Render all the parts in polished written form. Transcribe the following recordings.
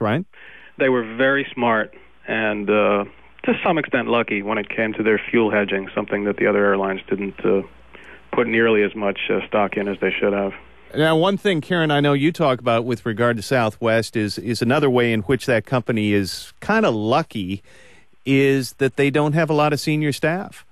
right? They were very smart and to some extent lucky when it came to their fuel hedging, something that the other airlines didn't put nearly as much stock in as they should have. Now, one thing, Karen, I know you talk about with regard to Southwest is another way in which that company is kind of lucky is that they don't have a lot of senior staff.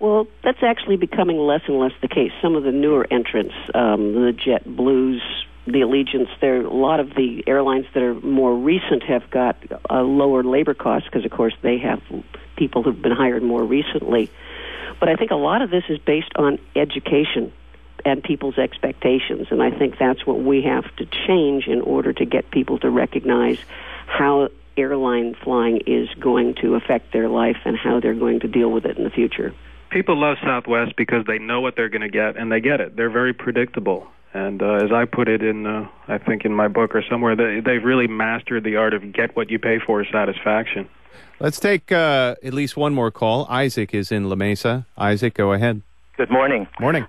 Well, that's actually becoming less and less the case. Some of the newer entrants, the JetBlues, the Allegiants, a lot of the airlines that are more recent have got lower labor costs because, of course, they have people who've been hired more recently. But I think a lot of this is based on education and people's expectations, and I think that's what we have to change in order to get people to recognize how airline flying is going to affect their life and how they're going to deal with it in the future. People love Southwest because they know what they're going to get, and they get it. They're very predictable. And as I put it in, I think in my book or somewhere, they've really mastered the art of get what you pay for satisfaction. Let's take at least one more call. Isaac is in La Mesa. Isaac, go ahead. Good morning. Morning.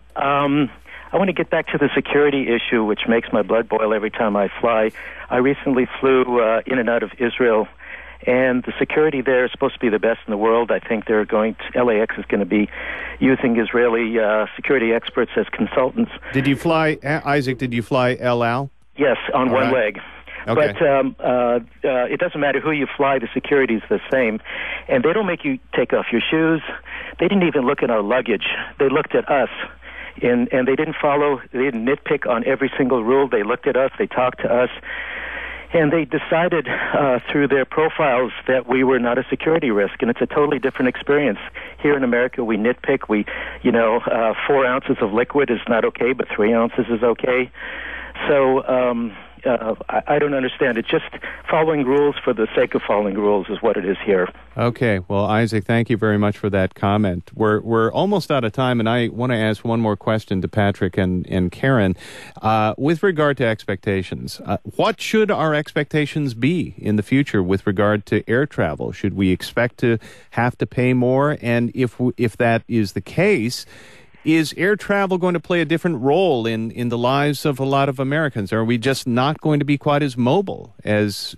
I want to get back to the security issue, which makes my blood boil every time I fly. I recently flew in and out of Israel, and the security there is supposed to be the best in the world. I think LAX is going to be using Israeli security experts as consultants. Did you fly, Isaac, did you fly El Al? Yes, on one right. leg. Okay. But it doesn't matter who you fly, the security is the same. And they don't make you take off your shoes. They didn't even look at our luggage. They looked at us. And they didn't nitpick on every single rule. They looked at us, they talked to us, and they decided through their profiles that we were not a security risk. And it's a totally different experience. Here in America, we nitpick. 4 ounces of liquid is not okay, but 3 ounces is okay. So I don't understand. It's just following rules for the sake of following rules is what it is here. Okay. Well, Isaac, thank you very much for that comment. We're almost out of time, and I want to ask one more question to Patrick and Karen. With regard to expectations, what should our expectations be in the future with regard to air travel? Should we expect to have to pay more? And if that is the case, is air travel going to play a different role in the lives of a lot of Americans? Are we just not going to be quite as mobile as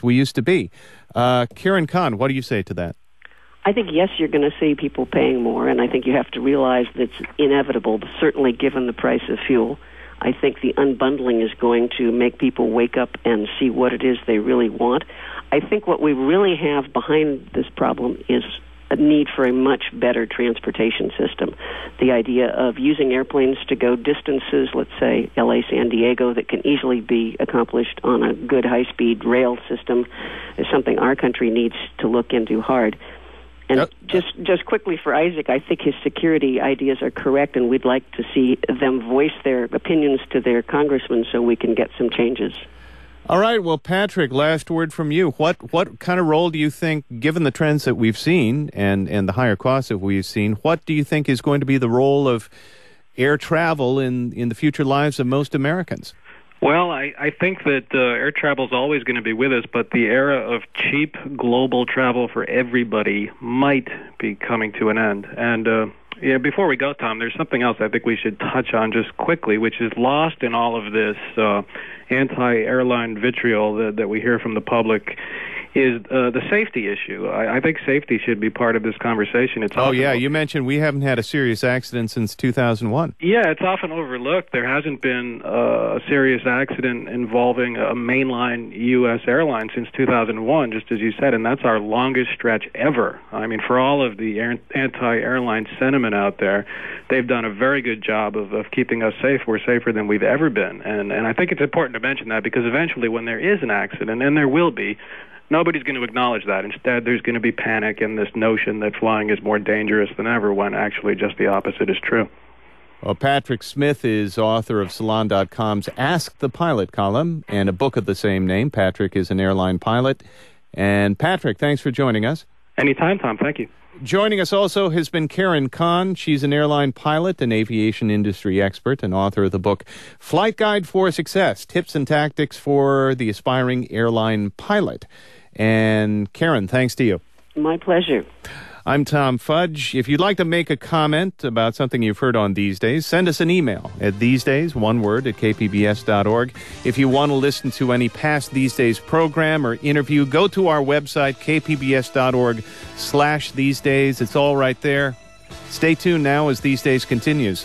we used to be? Karen Kahn, what do you say to that? I think, yes, you're going to see people paying more, and I think you have to realize that it's inevitable, certainly given the price of fuel. I think the unbundling is going to make people wake up and see what it is they really want. I think what we really have behind this problem is a need for a much better transportation system. The idea of using airplanes to go distances, let's say LA, San Diego, that can easily be accomplished on a good high-speed rail system is something our country needs to look into hard. And just quickly for Isaac, I think his security ideas are correct, and we'd like to see them voice their opinions to their congressmen so we can get some changes. All right. Well, Patrick, last word from you. What kind of role do you think, given the trends that we've seen and the higher costs that we've seen, what do you think is going to be the role of air travel in the future lives of most Americans? Well, I think that air travel is always going to be with us, but the era of cheap global travel for everybody might be coming to an end. And before we go, Tom, there's something else I think we should touch on just quickly, which is lost in all of this anti-airline vitriol that we hear from the public, is the safety issue. I think safety should be part of this conversation. You mentioned we haven't had a serious accident since 2001. Yeah, it's often overlooked. There hasn't been a serious accident involving a mainline U.S. airline since 2001, just as you said, and that's our longest stretch ever. I mean, for all of the anti-airline sentiment out there, they've done a very good job of keeping us safe. We're safer than we've ever been, and I think it's important to mention that because eventually when there is an accident, and there will be, nobody's going to acknowledge that. Instead, there's going to be panic and this notion that flying is more dangerous than ever when actually just the opposite is true. Well, Patrick Smith is author of Salon.com's Ask the Pilot column and a book of the same name. Patrick is an airline pilot. And Patrick, thanks for joining us. Anytime, Tom. Thank you. Joining us also has been Karen Kahn. She's an airline pilot, an aviation industry expert, and author of the book Flight Guide for Success, Tips and Tactics for the Aspiring Airline Pilot. And Karen, thanks to you. My pleasure. I'm Tom Fudge. If you'd like to make a comment about something you've heard on These Days, send us an email at thesedays, one word, at kpbs.org. If you want to listen to any past These Days program or interview, go to our website, kpbs.org/thesedays. It's all right there. Stay tuned now as These Days continues.